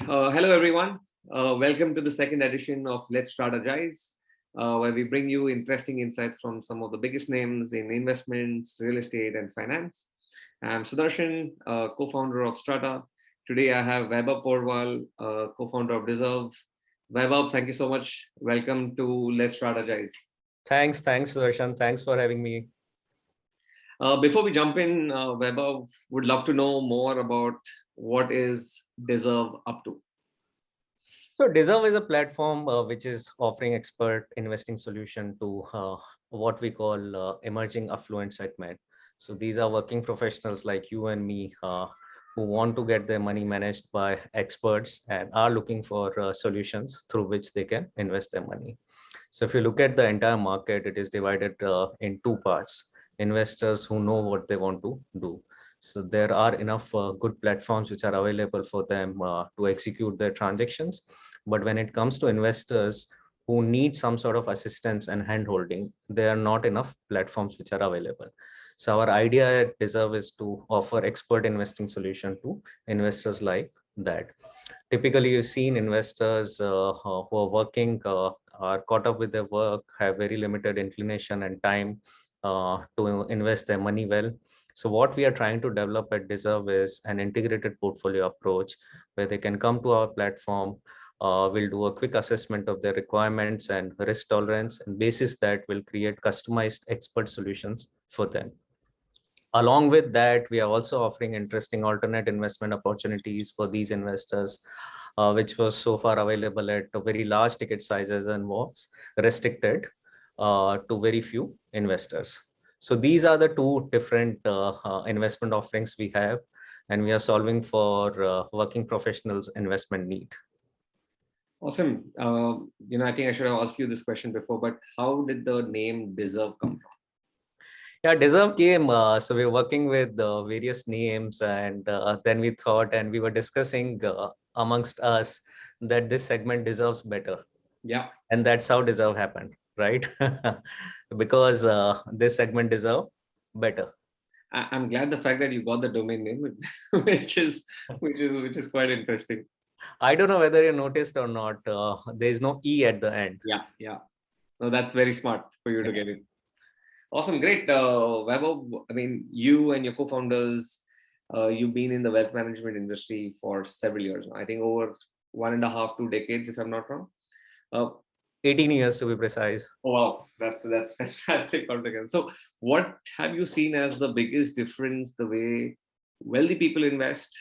Hello everyone. Welcome to the second edition of Let's Strategize, where we bring you interesting insights from some of the biggest names in investments, real estate, and finance. I'm Sudarshan, co-founder of Strata. Today I have Vaibhav Porwal, co-founder of Deserve. Vaibhav, thank you so much. Welcome to Let's Strategize. Thanks, Sudarshan. Thanks for having me. Before we jump in, Vaibhav would love to know more about what is Deserve up to. So Deserve is a platform which is offering expert investing solution to what we call emerging affluent segment. So these are working professionals like you and me who want to get their money managed by experts and are looking for solutions through which they can invest their money. So if you look at the entire market, it is divided in two parts. Investors who know what they want to do. So there are enough good platforms which are available for them to execute their transactions. But when it comes to investors who need some sort of assistance and handholding, there are not enough platforms which are available. So our idea at Deserve is to offer expert investing solution to investors like that. Typically, you've seen investors who are working are caught up with their work, have very limited inclination and time to invest their money well. So what we are trying to develop at Deserve is an integrated portfolio approach where they can come to our platform. We'll do a quick assessment of their requirements and risk tolerance, and basis that will create customized expert solutions for them. Along with that, we are also offering interesting alternate investment opportunities for these investors, which was so far available at very large ticket sizes and was restricted to very few investors. So these are the two different investment offerings we have, and we are solving for working professionals' investment need. Awesome. I think I should have asked you this question before, but how did the name Deserve come from? Yeah, Deserve came. So we were working with various names, and then we thought, and we were discussing amongst us that this segment deserves better. Yeah. And that's how Deserve happened, right? Because this segment deserve better. I'm glad the fact that you got the domain name, which is quite interesting. I don't know whether you noticed or not. There is no E at the end. Yeah. No, that's very smart for you to get it. Awesome, great. Vaibhav, I mean, you and your co-founders, you've been in the wealth management industry for several years now. I think over 1.5, 2 decades, if I'm not wrong. 18 years to be precise. Oh, wow, that's fantastic altogether. So what have you seen as the biggest difference the way wealthy people invest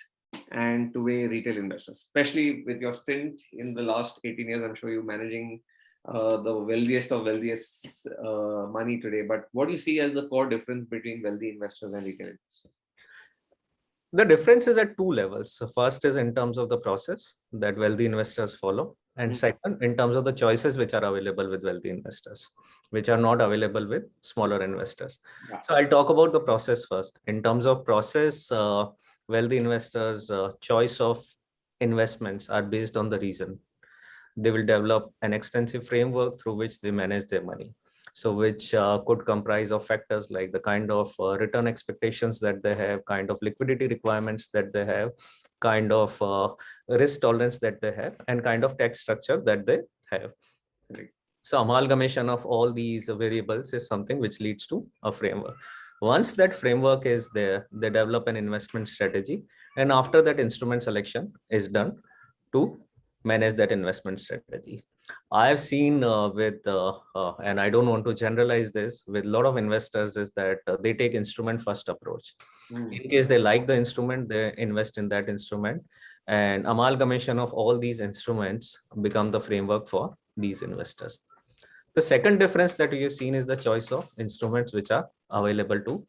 and to way retail investors, especially with your stint in the last 18 years? I'm sure you're managing the wealthiest of wealthiest money today, but what do you see as the core difference between wealthy investors and retail investors? The difference is at two levels. So first is in terms of the process that wealthy investors follow. And second, in terms of the choices which are available with wealthy investors, which are not available with smaller investors. Yeah. So I'll talk about the process first. In terms of process, wealthy investors' choice of investments are based on the reason. They will develop an extensive framework through which they manage their money. So which could comprise of factors like the kind of return expectations that they have, kind of liquidity requirements that they have, kind of risk tolerance that they have, and kind of tax structure that they have. So amalgamation of all these variables is something which leads to a framework. Once that framework is there, they develop an investment strategy. And after that, instrument selection is done to manage that investment strategy. I've seen and I don't want to generalize this, with a lot of investors is that they take instrument first approach. In case they like the instrument, they invest in that instrument, and amalgamation of all these instruments become the framework for these investors. The second difference that we have seen is the choice of instruments which are available to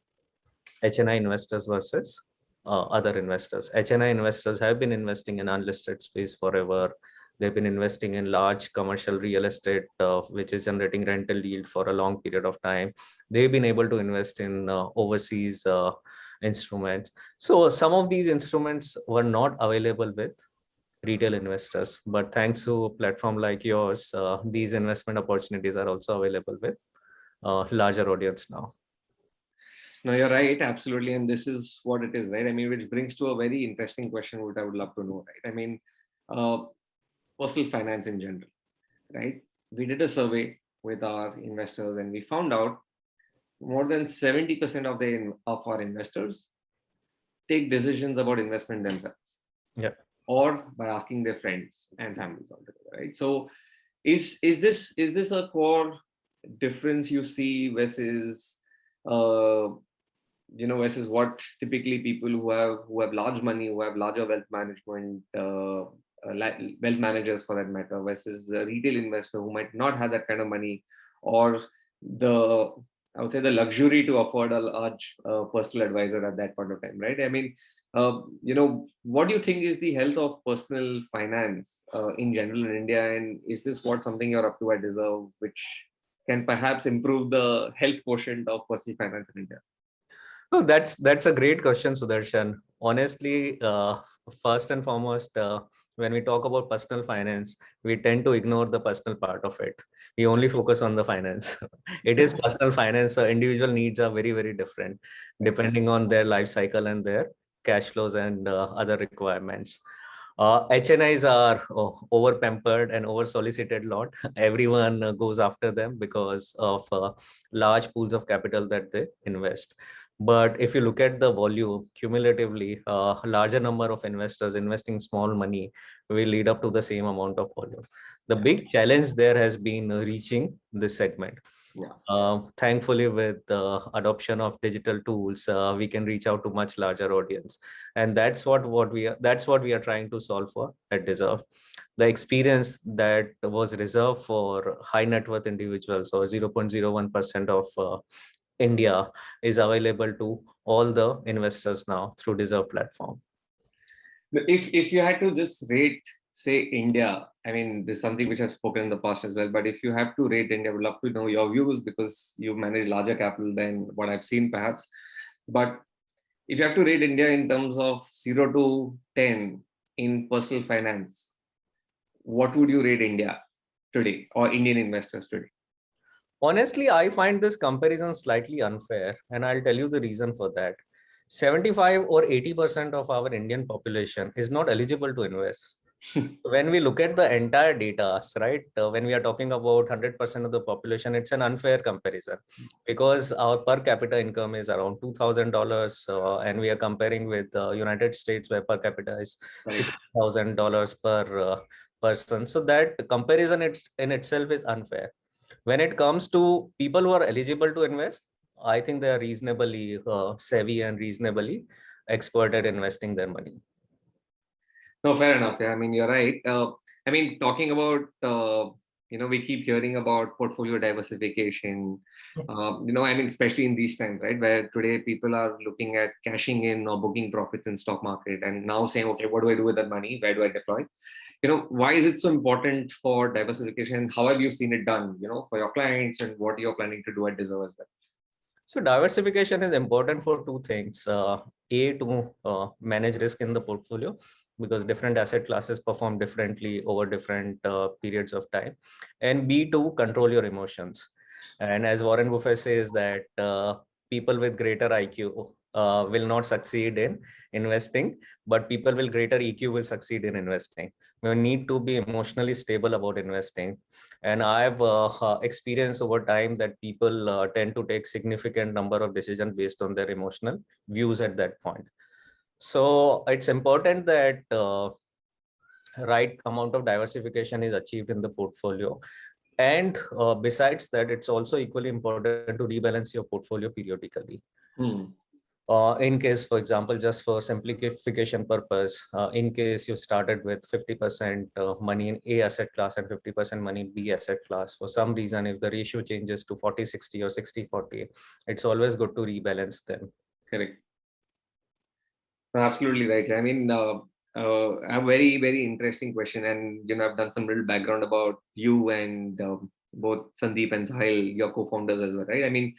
HNI investors versus other investors. HNI investors have been investing in unlisted space forever. They've been investing in large commercial real estate, which is generating rental yield for a long period of time. They've been able to invest in overseas instruments. So some of these instruments were not available with retail investors, but thanks to a platform like yours, these investment opportunities are also available with larger audience now. No, you're right, absolutely, and this is what it is, right? I mean, which brings to a very interesting question, which I would love to know, right? I mean, personal finance in general, right? We did a survey with our investors and we found out more than 70% of our investors take decisions about investment themselves. Yeah. Or by asking their friends and families altogether, right? So is this a core difference you see versus uh, versus what typically people who have large money, who have larger wealth management, wealth managers for that matter, versus a retail investor who might not have that kind of money, or the I would say the luxury to afford a large personal advisor at that point of time, right? I mean, what do you think is the health of personal finance in general in India, and is this what something you're up to at Deserve, which can perhaps improve the health quotient of personal finance in India? No, that's a great question, Sudarshan. Honestly, first and foremost, when we talk about personal finance, we tend to ignore the personal part of it. We only focus on the finance. It is personal finance. So individual needs are very, very different depending on their life cycle and their cash flows and other requirements. HNIs are over pampered and over solicited lot. Everyone goes after them because of large pools of capital that they invest. But if you look at the volume cumulatively, a larger number of investors investing small money will lead up to the same amount of volume. The big challenge there has been reaching this segment. Yeah. Thankfully, with the adoption of digital tools, we can reach out to much larger audience, and that's what we are trying to solve for at Deserve. The experience that was reserved for high net worth individuals, or 0.01% of India, is available to all the investors now through Deserve platform. If you had to just rate, say, India, I mean, this is something which I've spoken in the past as well, but if you have to rate India, I would love to know your views because you manage larger capital than what I've seen perhaps. But if you have to rate India in terms of 0 to 10 in personal finance, what would you rate India today or Indian investors today? Honestly, I find this comparison slightly unfair, and I'll tell you the reason for that. 75 or 80% of our Indian population is not eligible to invest. When we look at the entire data, right, when we are talking about 100% of the population, it's an unfair comparison because our per capita income is around $2,000, and we are comparing with the United States where per capita is $60,000 per person. So that comparison in itself is unfair. When it comes to people who are eligible to invest, I think they are reasonably savvy and reasonably expert at investing their money. No, fair enough. Yeah, I mean, you're right. I mean, talking about, we keep hearing about portfolio diversification, I mean, especially in these times, right, where today people are looking at cashing in or booking profits in stock market and now saying, okay, what do I do with that money? Where do I deploy? Why is it so important for diversification? How have you seen it done, for your clients, and what you're planning to do at Deserve as well? So diversification is important for two things. A, to manage risk in the portfolio, because different asset classes perform differently over different periods of time. And B, to control your emotions. And as Warren Buffett says that people with greater IQ will not succeed in investing, but people with greater EQ will succeed in investing. We need to be emotionally stable about investing. And I've experienced over time that people tend to take significant number of decisions based on their emotional views at that point. So it's important that right amount of diversification is achieved in the portfolio. And besides that, it's also equally important to rebalance your portfolio periodically. In case, for example, just for simplification purpose, in case you started with 50% money in A asset class and 50% money in B asset class, for some reason, if the ratio changes to 40-60 or 60-40, it's always good to rebalance them. Correct. Absolutely right. I mean, a very, very interesting question. And, I've done some little background about you and both Sandeep and Sahil, your co-founders as well, right? I mean,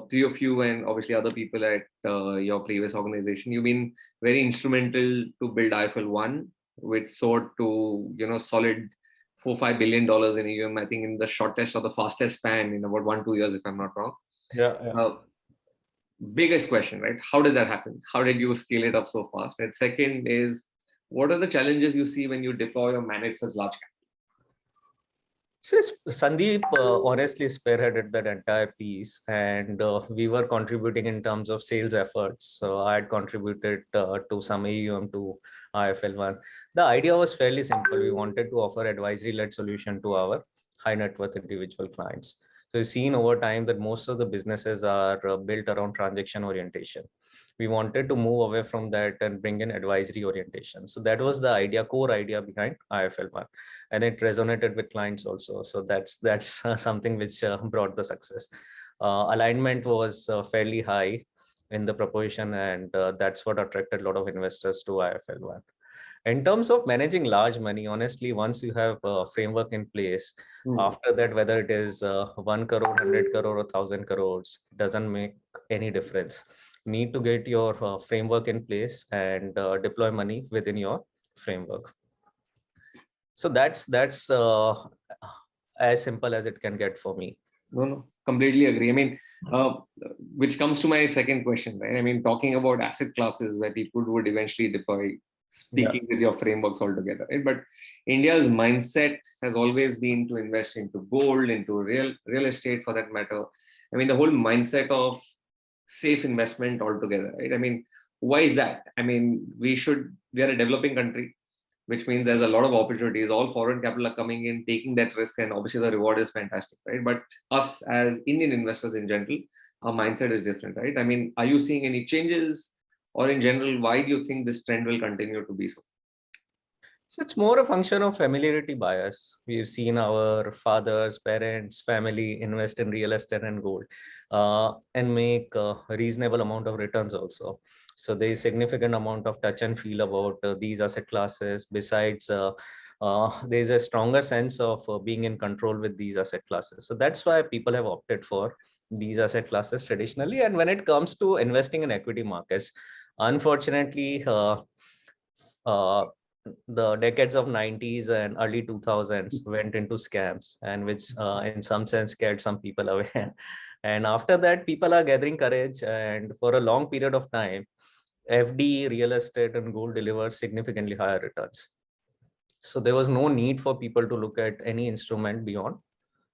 three of you and obviously other people at your previous organization, you've been very instrumental to build IIFL One, which soared to, solid $4-5 billion in AUM, I think in the shortest or the fastest span in about 1-2 years, if I'm not wrong. Yeah. Biggest question, right? How did that happen? How did you scale it up so fast? And second is, what are the challenges you see when you deploy or manage such large capital? So Sandeep honestly spearheaded that entire piece, and we were contributing in terms of sales efforts. So I had contributed to some AUM to IFL1. The idea was fairly simple. We wanted to offer advisory-led solution to our high net worth individual clients. So we've seen over time that most of the businesses are built around transaction orientation. We wanted to move away from that and bring in advisory orientation. So that was the idea, core idea behind IFL1, and it resonated with clients also. So that's something which brought the success. Alignment was fairly high in the proposition, and that's what attracted a lot of investors to IFL1. In terms of managing large money, honestly, once you have a framework in place, after that, whether it is 1 crore, 100 crore, or 1,000 crores, doesn't make any difference. You need to get your framework in place and deploy money within your framework. So that's as simple as it can get for me. No, completely agree. I mean, which comes to my second question, right? I mean, talking about asset classes where people would eventually deploy, speaking with your frameworks altogether, right? But India's mindset has always been to invest into gold, into real estate for that matter. I mean, the whole mindset of safe investment altogether, right? I mean, why is that? I mean, we are a developing country, which means there's a lot of opportunities. All foreign capital are coming in, taking that risk, and obviously the reward is fantastic, right? But us as Indian investors in general, our mindset is different, right? I mean, are you seeing any changes, or in general, why do you think this trend will continue to be so? So it's more a function of familiarity bias. We've seen our fathers, parents, family invest in real estate and gold and make a reasonable amount of returns also. So there is significant amount of touch and feel about these asset classes. Besides, there's a stronger sense of being in control with these asset classes. So that's why people have opted for these asset classes traditionally. And when it comes to investing in equity markets, unfortunately, the decades of 90s and early 2000s went into scams, and which in some sense scared some people away. And after that, people are gathering courage, and for a long period of time, FD, real estate, and gold delivered significantly higher returns. So there was no need for people to look at any instrument beyond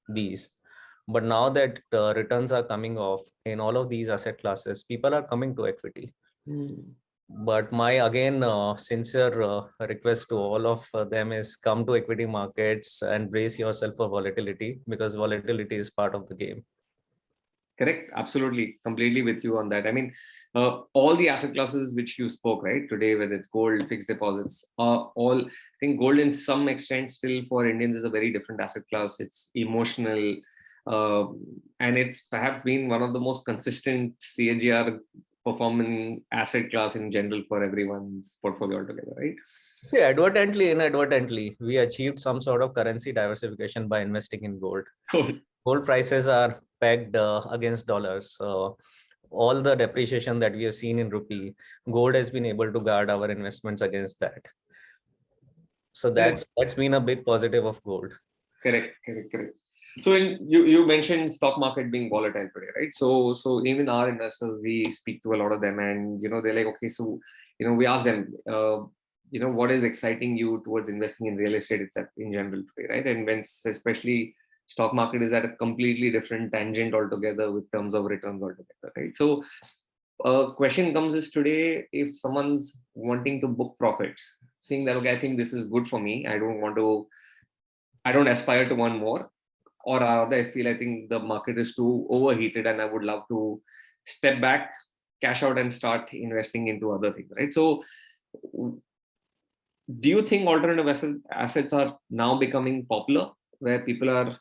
these. But now that returns are coming off in all of these asset classes, people are coming to equity. But my again sincere request to all of them is come to equity markets and brace yourself for volatility, because volatility is part of the game. Correct. Absolutely. Completely with you on that. I mean, all the asset classes which you spoke, right, today, whether it's gold, fixed deposits, all, I think gold in some extent still for Indians is a very different asset class. It's emotional, and it's perhaps been one of the most consistent CAGR performing asset class in general for everyone's portfolio altogether, right? See, inadvertently, we achieved some sort of currency diversification by investing in gold. Cool. Gold prices are pegged against dollars. So all the depreciation that we have seen in rupee, gold has been able to guard our investments against that. So that's been a big positive of gold. Correct. So you mentioned stock market being volatile today, right? So even our investors, we speak to a lot of them, and they're like, okay, so we ask them, what is exciting you towards investing in real estate itself in general today, right? And when especially stock market is at a completely different tangent altogether with terms of returns altogether, right? So question comes is today, if someone's wanting to book profits, saying that, okay, I think this is good for me, I don't aspire to one more, or rather I think the market is too overheated and I would love to step back, cash out, and start investing into other things, right? So do you think alternative assets are now becoming popular, where people are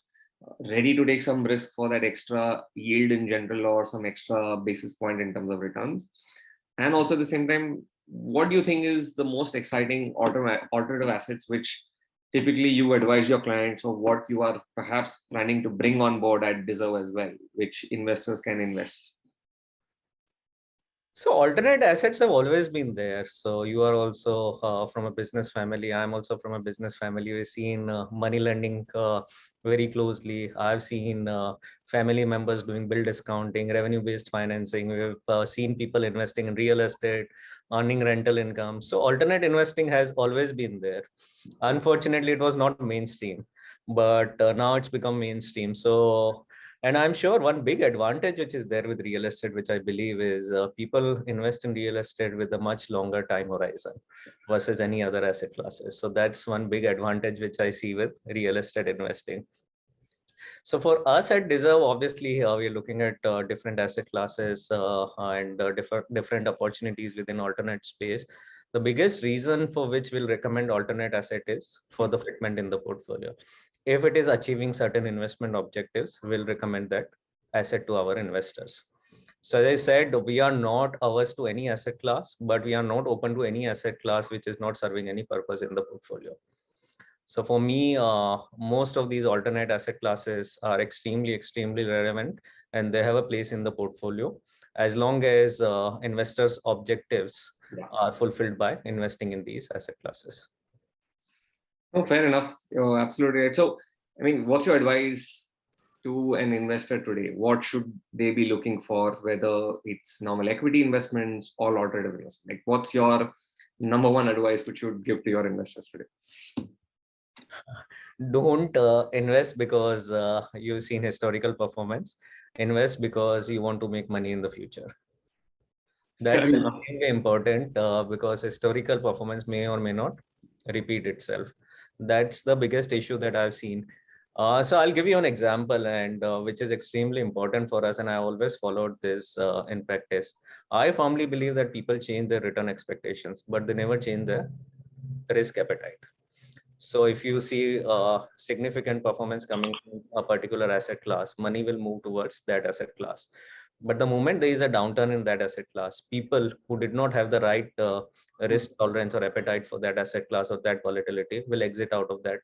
ready to take some risk for that extra yield in general, or some extra basis point in terms of returns? And also at the same time, what do you think is the most exciting alternative assets which typically you advise your clients, or what you are perhaps planning to bring on board at Deserve as well, which investors can invest? So alternate assets have always been there. So you are also from a business family. I'm also from a business family. We've seen money lending very closely. I've seen family members doing bill discounting, revenue-based financing. We've seen people investing in real estate, earning rental income. So alternate investing has always been there. Unfortunately, it was not mainstream, but now it's become mainstream. So, and I'm sure one big advantage which is there with real estate, which I believe is people invest in real estate with a much longer time horizon versus any other asset classes. So that's one big advantage which I see with real estate investing. So for us at Deserve, obviously, we are looking at different asset classes and different opportunities within alternate space. The biggest reason for which we'll recommend alternate asset is for the fitment in the portfolio. If it is achieving certain investment objectives, we'll recommend that asset to our investors. So as I said, we are not averse to any asset class, but we are not open to any asset class which is not serving any purpose in the portfolio. So for me, most of these alternate asset classes are extremely relevant, and they have a place in the portfolio as long as investors' objectives are fulfilled by investing in these asset classes. Oh, fair enough. You're absolutely right. So, I mean, what's your advice to an investor today? What should they be looking for, whether it's normal equity investments or alternative investments? Like, what's your number one advice which you would give to your investors today? Don't invest because you've seen historical performance. Invest because you want to make money in the future. That's extremely important because historical performance may or may not repeat itself. That's the biggest issue that I've seen. So I'll give you an example, and which is extremely important for us, and I always followed this in practice. I firmly believe that people change their return expectations, but they never change their risk appetite. So if you see significant performance coming from a particular asset class, money will move towards that asset class. But the moment there is a downturn in that asset class, people who did not have the right risk tolerance or appetite for that asset class or that volatility will exit out of that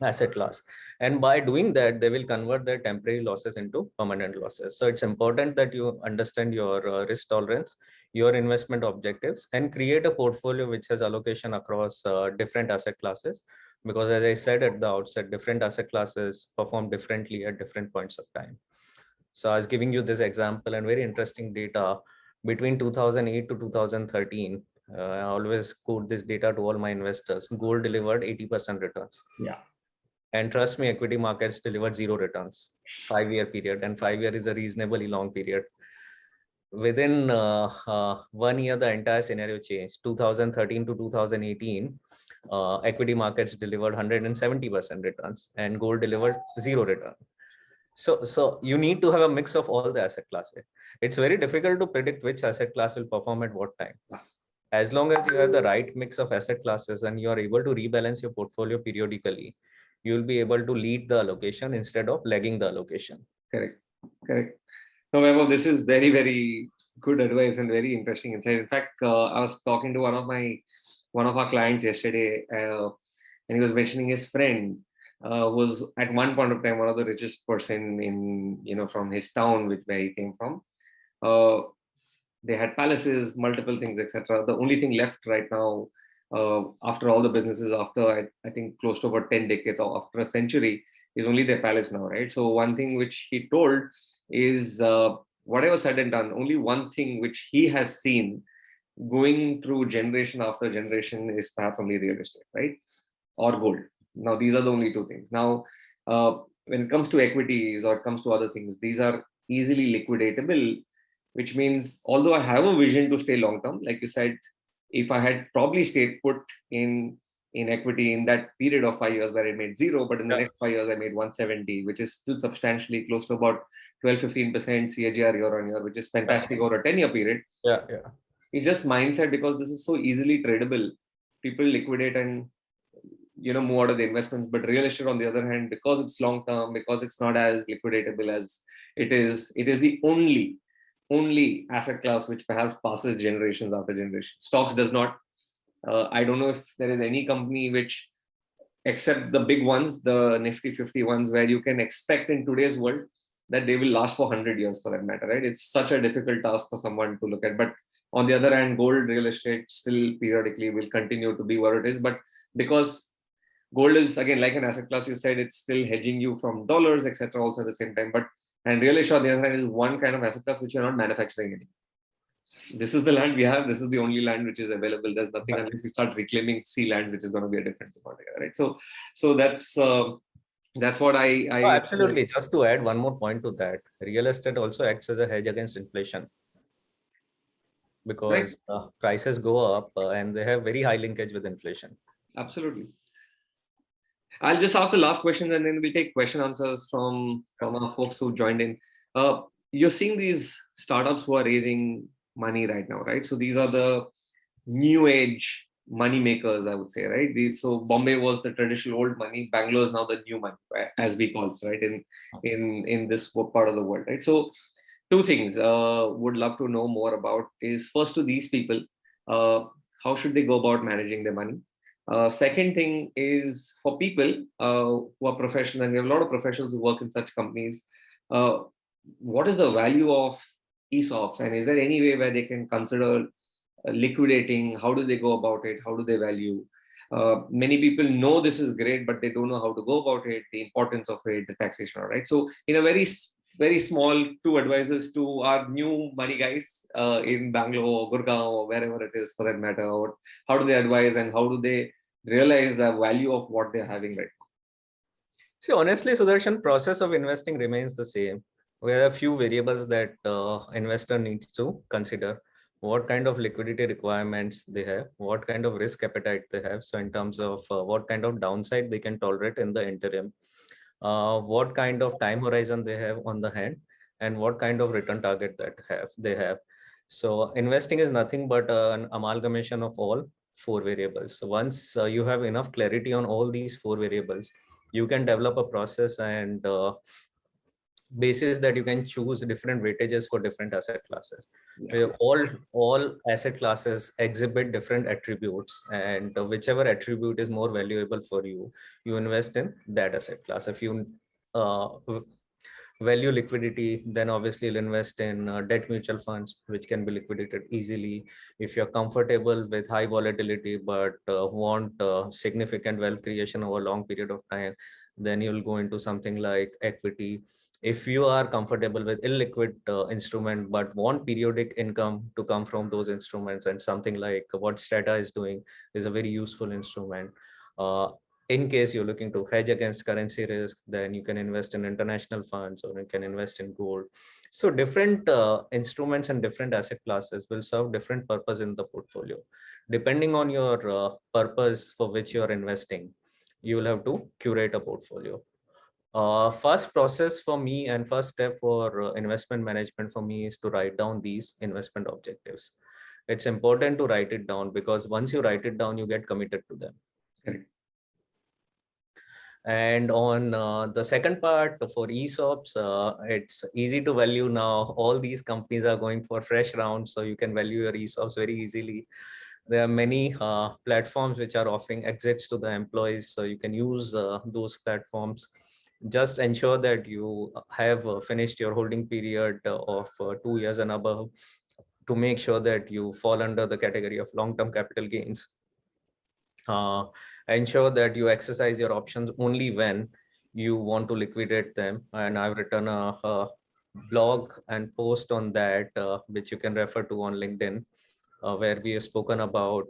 asset class. And by doing that, they will convert their temporary losses into permanent losses. So it's important that you understand your risk tolerance, your investment objectives, and create a portfolio which has allocation across different asset classes. Because as I said at the outset, different asset classes perform differently at different points of time. So I was giving you this example and very interesting data between 2008 to 2013. I always quote this data to all my investors. Gold delivered 80% returns. Yeah. And trust me, equity markets delivered zero returns, 5-year period, and 5 year is a reasonably long period. Within 1 year, the entire scenario changed. 2013 to 2018, equity markets delivered 170% returns, and gold delivered zero return. So you need to have a mix of all the asset classes. It's very difficult to predict which asset class will perform at what time. As long as you have the right mix of asset classes and you are able to rebalance your portfolio periodically, you will be able to lead the allocation instead of lagging the allocation. Correct. No, Vaibhav, this is very good advice and very interesting insight. In fact, I was talking to one of our clients yesterday, and he was mentioning his friend was at one point of time one of the richest person in from his town, where he came from. They had palaces, multiple things, etc. The only thing left right now, after all the businesses, after I think close to about 10 decades or after a century, is only their palace now, right? So one thing which he told is, whatever said and done, only one thing which he has seen going through generation after generation is perhaps only real estate, right? Or gold. Now, these are the only two things. Now, when it comes to equities or it comes to other things, these are easily liquidatable, which means although I have a vision to stay long term, like you said, if I had probably stayed put in equity in that period of 5 years where I made zero, but in the next 5 years I made 170, which is still substantially close to about 12-15% CAGR year on year, which is fantastic over a 10-year period. Yeah. It's just mindset, because this is so easily tradable. People liquidate and move out of the investments. But real estate, on the other hand, because it's long term, because it's not as liquidatable as it is the only asset class which perhaps passes generations after generation. Stocks does not. I don't know if there is any company which, except the big ones, the Nifty 50 ones, where you can expect in today's world that they will last for 100 years, for that matter, right? It's such a difficult task for someone to look at. But on the other hand, gold, real estate still periodically will continue to be what it is. But because gold is, again, like an asset class, you said, it's still hedging you from dollars, etc. also at the same time. And real estate, on the other hand, is one kind of asset class which you're not manufacturing anymore. This is the land we have. This is the only land which is available. There's nothing But unless we start reclaiming sea lands, which is going to be a different thing altogether, right? So that's what oh, I absolutely. Just to add one more point to that, real estate also acts as a hedge against inflation right. because prices go up and they have very high linkage with inflation. Absolutely. I'll just ask the last question and then we'll take question answers from our folks who joined in. You're seeing these startups who are raising money right now, right? So these are the new age money makers, I would say, right? So Bombay was the traditional old money. Bangalore is now the new money, right? As we call it, right? In this part of the world, right? So two things would love to know more about is first to these people, how should they go about managing their money? Second thing is for people who are professionals, and we have a lot of professionals who work in such companies. Uh, what is the value of ESOPs, and is there any way where they can consider liquidating? How do they go about it? How do they value? Many people know this is great, but they don't know how to go about it, the importance of it, the taxation, all right? So in a very small, two advisors to our new money guys in Bangalore or Gurgaon or wherever it is for that matter, or how do they advise and how do they realize the value of what they're having right now? See, honestly, Sudarshan, process of investing remains the same. We have a few variables that investor needs to consider. What kind of liquidity requirements they have, what kind of risk appetite they have. So in terms of what kind of downside they can tolerate in the interim, what kind of time horizon they have on the hand, and what kind of return target that they have. So investing is nothing but an amalgamation of all four variables. So once you have enough clarity on all these four variables, you can develop a process and basis that you can choose different weightages for different asset classes. Yeah. All asset classes exhibit different attributes, and whichever attribute is more valuable for you, you invest in that asset class. If you uh, value liquidity, then obviously you'll invest in debt mutual funds, which can be liquidated easily. If you're comfortable with high volatility but want significant wealth creation over a long period of time, then you'll go into something like equity. If you are comfortable with illiquid instrument but want periodic income to come from those instruments, and something like what Strata is doing is a very useful instrument. In case you're looking to hedge against currency risk, then you can invest in international funds or you can invest in gold. So different instruments and different asset classes will serve different purpose in the portfolio. Depending on your purpose for which you're investing, you will have to curate a portfolio. First process for me and first step for investment management for me is to write down these investment objectives. It's important to write it down because once you write it down, you get committed to them. Correct. And on the second part for ESOPs, it's easy to value now. All these companies are going for fresh rounds, so you can value your ESOPs very easily. There are many platforms which are offering exits to the employees, so you can use those platforms. Just ensure that you have finished your holding period of 2 years and above to make sure that you fall under the category of long-term capital gains. Ensure that you exercise your options only when you want to liquidate them. And I've written a blog and post on that, which you can refer to on LinkedIn, where we have spoken about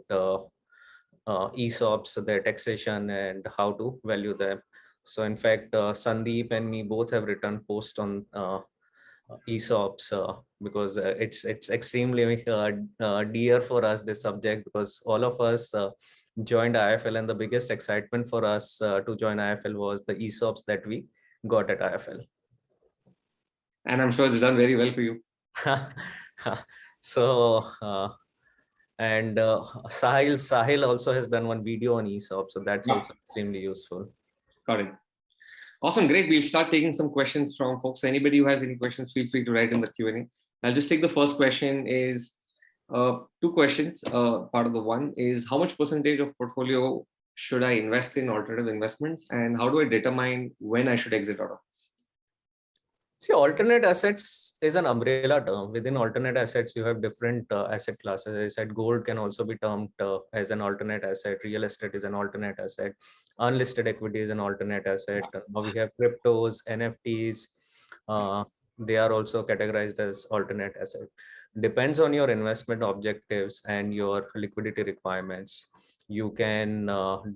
ESOPs, their taxation, and how to value them. So in fact, Sandeep and me both have written posts on ESOPs because it's extremely dear for us, this subject, because all of us joined IIFL, and the biggest excitement for us to join IIFL was the ESOPs that we got at IIFL. And I'm sure it's done very well for you. So and Sahil also has done one video on ESOP, so that's also extremely useful. Got it. Awesome, great. We'll start taking some questions from folks. So anybody who has any questions, feel free to write in the Q&A. I'll just take the first question is two questions. Part of the one is how much percentage of portfolio should I invest in alternative investments, and how do I determine when I should exit out of this? See, alternate assets is an umbrella term. Within alternate assets, you have different asset classes. As I said, gold can also be termed as an alternate asset. Real estate is an alternate asset. Unlisted equity is an alternate asset. Now we have cryptos, NFTs. They are also categorized as alternate asset. Depends on your investment objectives and your liquidity requirements. You can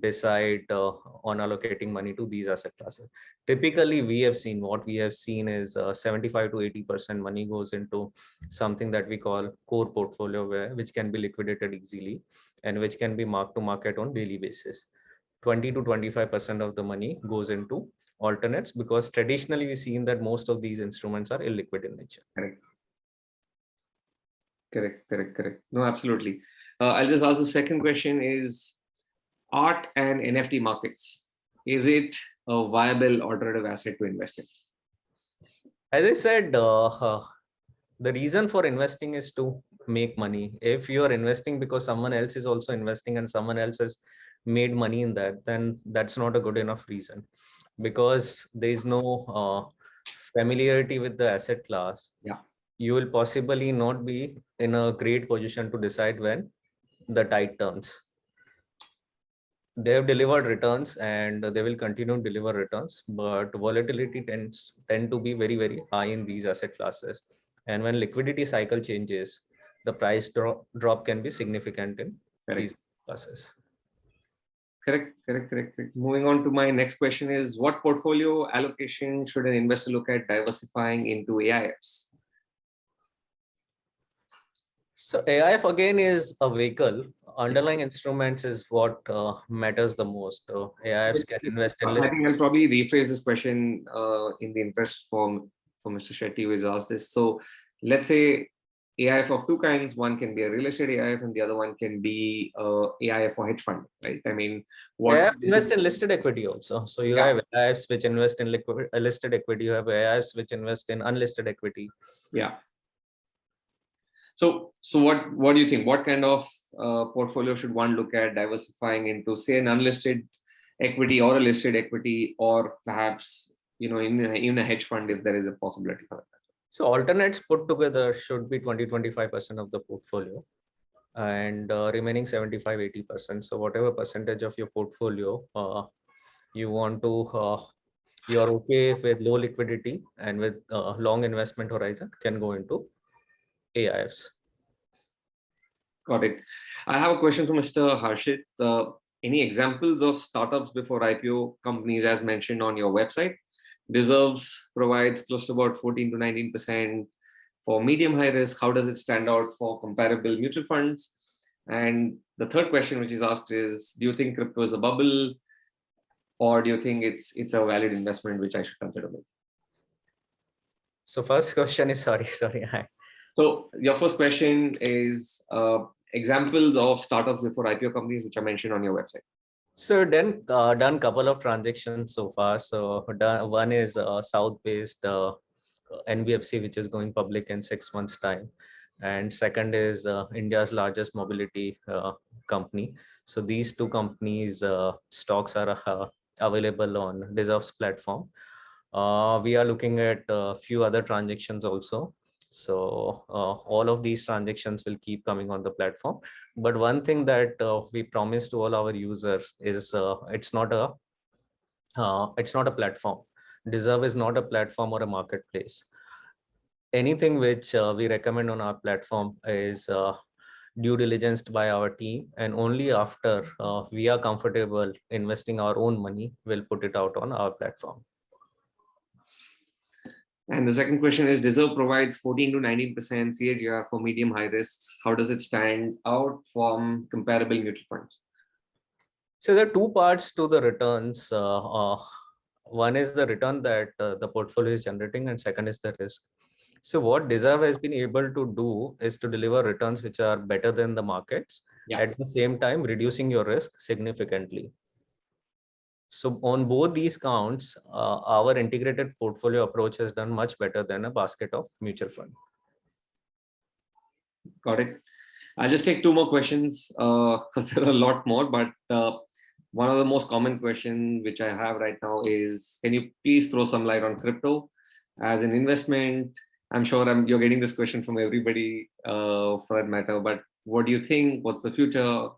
decide on allocating money to these asset classes. Typically, what we have seen is 75 to 80% money goes into something that we call core portfolio, which can be liquidated easily and which can be marked to market on daily basis. 20 to 25% of the money goes into alternates, because traditionally we've seen that most of these instruments are illiquid in nature. Correct. No, absolutely. I'll just ask the second question is art and NFT markets. Is it a viable alternative asset to invest in? As I said, the reason for investing is to make money. If you are investing because someone else is also investing and someone else has made money in that, then that's not a good enough reason, because there is no familiarity with the asset class. Yeah. You will possibly not be in a great position to decide when the tide turns. They have delivered returns and they will continue to deliver returns, but volatility tend to be very, very high in these asset classes. And when liquidity cycle changes, the price drop can be significant in these classes. Correct. Moving on to my next question is, what portfolio allocation should an investor look at diversifying into AIFs? So AIF again is a vehicle. Underlying instruments is what matters the most. AIFs can invest in I think I'll probably rephrase this question in the interest for Mr. Shetty, who has asked this. So let's say AIF of two kinds. One can be a real estate AIF and the other one can be AIF or hedge fund, right? I mean, what invest in listed equity also. So you have AIFs which invest in listed equity. You have AIFs which invest in unlisted equity. Yeah. So what do you think? What kind of portfolio should one look at diversifying into, say, an unlisted equity or a listed equity, or perhaps in a hedge fund if there is a possibility for that? So alternates put together should be 20-25% of the portfolio, and remaining 75-80%. So whatever percentage of your portfolio you want to, you are okay with low liquidity and with long investment horizon, can go into AIFs. Got it. I have a question for Mr. Harshit. Any examples of startups before IPO companies as mentioned on your website? Deserves provides close to about 14 to 19% for medium high risk. How does it stand out for comparable mutual funds? And the third question which is asked is, do you think crypto is a bubble, or do you think it's a valid investment which I should consider? So first question is sorry. So your first question is examples of startups before IPO companies which are mentioned on your website. So done couple of transactions so far. So one is South-based NBFC, which is going public in 6 months' time, and second is India's largest mobility company. So these two companies' stocks are available on Deserve's platform. We are looking at a few other transactions also. So all of these transactions will keep coming on the platform. But one thing that we promise to all our users is it's not a platform. Deserve is not a platform or a marketplace. Anything which we recommend on our platform is due diligence by our team, and only after we are comfortable investing our own money, we'll put it out on our platform. And the second question is, Deserve provides 14 to 19% CAGR for medium high risks. How does it stand out from comparable mutual funds? So there are two parts to the returns. One is the return that the portfolio is generating, and second is the risk. So what Deserve has been able to do is to deliver returns which are better than the markets, at the same time reducing your risk significantly. So on both these counts, our integrated portfolio approach has done much better than a basket of mutual fund. Got it. I'll just take two more questions because there are a lot more, but one of the most common questions which I have right now is, can you please throw some light on crypto as an investment? I'm sure you're getting this question from everybody for that matter, but what do you think? What's the future?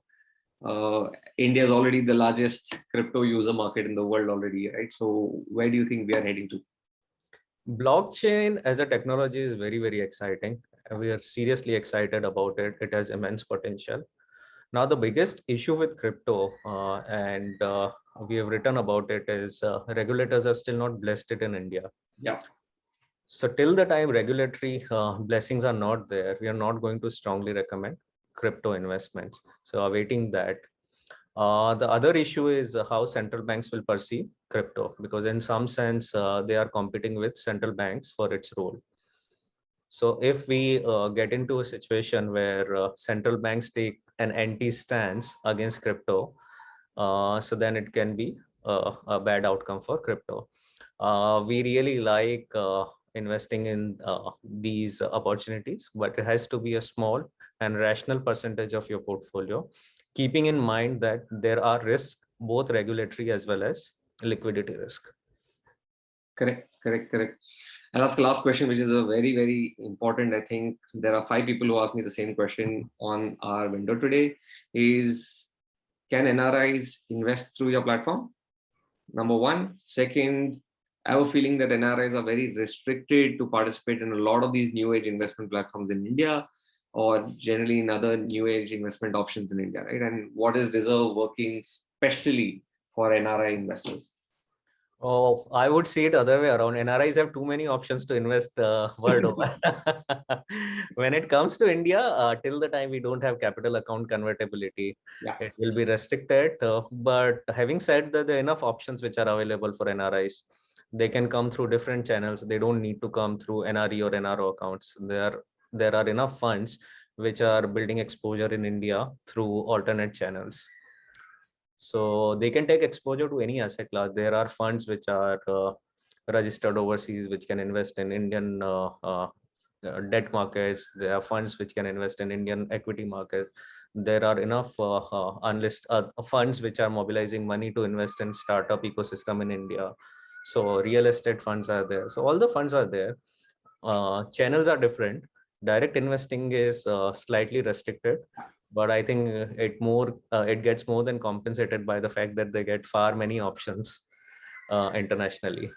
India is already the largest crypto user market in the world already, right? So where do you think we are heading to? Blockchain as a technology is very, very exciting. We are seriously excited about it. It has immense potential. Now, the biggest issue with crypto, and we have written about it, is regulators have still not blessed it in India. Yeah. So till the time regulatory blessings are not there, we are not going to strongly recommend crypto investments. So awaiting that. The other issue is how central banks will perceive crypto, because in some sense, they are competing with central banks for its role. So if we get into a situation where central banks take an anti-stance against crypto, so then it can be a bad outcome for crypto. We really like investing in these opportunities, but it has to be a small and rational percentage of your portfolio, keeping in mind that there are risks, both regulatory as well as liquidity risk. Correct. I'll ask the last question, which is a very, very important. I think there are 5 people who asked me the same question on our window today. Is, can NRIs invest through your platform? Number one. Second, I have a feeling that NRIs are very restricted to participate in a lot of these new age investment platforms in India, or generally in other new age investment options in India, right? And what is Deserve working specially for NRI investors? Oh, I would see it other way around. NRIs have too many options to invest world over. When it comes to India, till the time we don't have capital account convertibility, Yeah. it will be restricted. But having said that, there are enough options which are available for NRIs. They can come through different channels. They don't need to come through NRE or NRO accounts. There are enough funds which are building exposure in India through alternate channels. So they can take exposure to any asset class. There are funds which are registered overseas, which can invest in Indian debt markets. There are funds which can invest in Indian equity market. There are enough unlisted funds which are mobilizing money to invest in startup ecosystem in India. So real estate funds are there. So all the funds are there. Channels are different. Direct investing is slightly restricted, but I think it gets more than compensated by the fact that they get far many options internationally.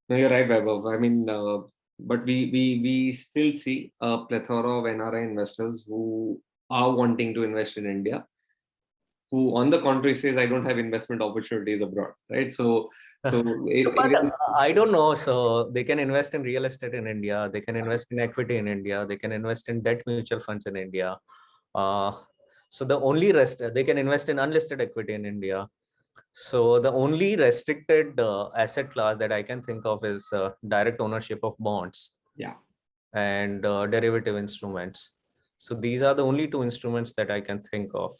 No, you're right, Vaibhav. I mean, but we still see a plethora of NRI investors who are wanting to invest in India, who, on the contrary, says I don't have investment opportunities abroad, right? So I don't know. So they can invest in real estate in India. They can invest in equity in India. They can invest in debt mutual funds in India. So the only they can invest in unlisted equity in India. So the only restricted asset class that I can think of is direct ownership of bonds. Yeah. And derivative instruments. So these are the only 2 instruments that I can think of.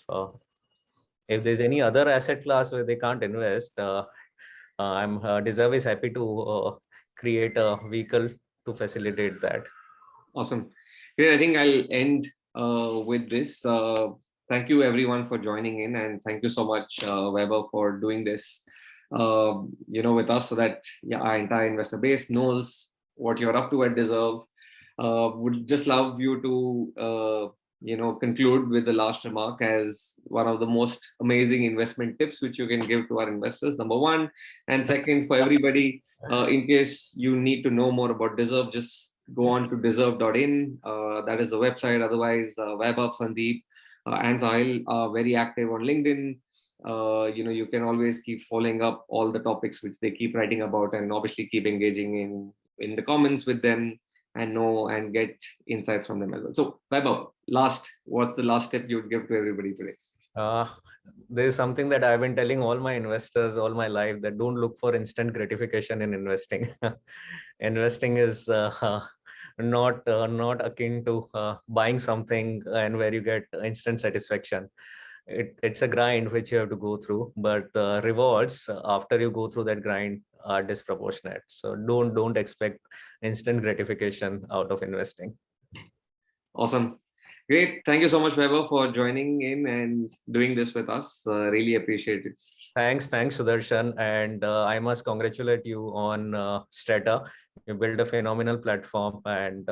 If there's any other asset class where they can't invest, Deserve is happy to create a vehicle to facilitate that. Awesome. Great. I think I'll end with this. Thank you everyone for joining in, and thank you so much, Weber, for doing this, with us, so that our entire investor base knows what you're up to at Deserve. Would just love you to conclude with the last remark as one of the most amazing investment tips which you can give to our investors, number one. And second, for everybody, in case you need to know more about Deserve, just go on to deserve.in. That is the website. Otherwise, Vaibhav, Sandeep, and Sahil are very active on LinkedIn. You can always keep following up all the topics which they keep writing about, and obviously keep engaging in the comments with them, and know and get insights from them as well. So, Vaibhav, what's the last tip you would give to everybody today? There is something that I've been telling all my investors all my life, that don't look for instant gratification in investing. Investing is not akin to buying something and where you get instant satisfaction. It's a grind which you have to go through, but the rewards after you go through that grind are disproportionate. So don't expect instant gratification out of investing. Awesome. Great. Thank you so much, Weber, for joining in and doing this with us. Really appreciate it. Thanks, Sudarshan. And I must congratulate you on Strata. You built a phenomenal platform. And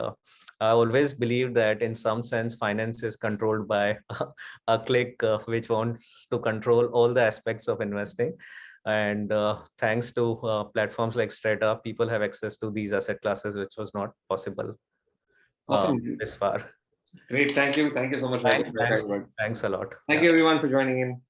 I always believe that in some sense, finance is controlled by a clique which wants to control all the aspects of investing. And thanks to platforms like Strata, people have access to these asset classes, which was not possible Awesome. this far. Great. Thank you. Thank you so much. Thanks, For your thanks, kind words. thanks a lot. Thank Yeah. you everyone for joining in.